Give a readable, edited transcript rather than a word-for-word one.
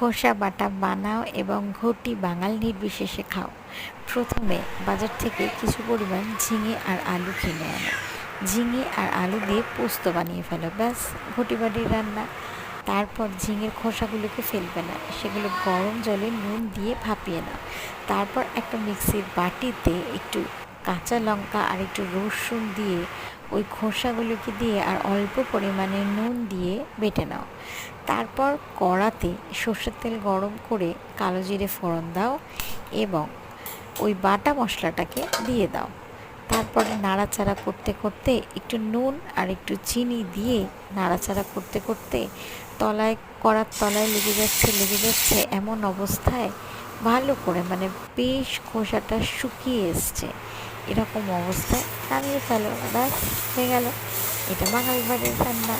খোসা বাটা বানাও এবং ঘটি বাঙাল নির্বিশেষে খাও। প্রথমে বাজার থেকে কিছু পরিমাণ ঝিঙে আর আলু কিনে আনো। ঝিঙে আর আলু দিয়ে পোস্ত বানিয়ে ফেলো, ব্যাস ঘটি বাড়ির রান্না। তারপর ঝিঙের খোসাগুলোকে ফেলবে না, সেগুলো গরম জলে নুন দিয়ে ভাপিয়ে নাও। তারপর একটা মিক্সির বাটিতে একটু কাঁচা লঙ্কা আর একটু রসুন দিয়ে ওই খোসাগুলোকে দিয়ে আর অল্প পরিমাণে নুন দিয়ে বেটে নাও। তারপর কড়াতে সর্ষের তেল গরম করে কালো জিরে ফোড়ন দাও এবং ওই বাটা মশলাটাকে দিয়ে দাও। তারপরে নাড়াচাড়া করতে করতে একটু নুন আর একটু চিনি দিয়ে নাড়াচাড়া করতে করতে কড়ার তলায় লেগে যাচ্ছে এমন অবস্থায় ভালো করে বেশ খোসাটা শুকিয়ে এসছে, এরকম অবস্থায় নামিয়ে ফেলো, ব্যাস হয়ে গেল। এটা বাঙালি বাড়ির রান্না।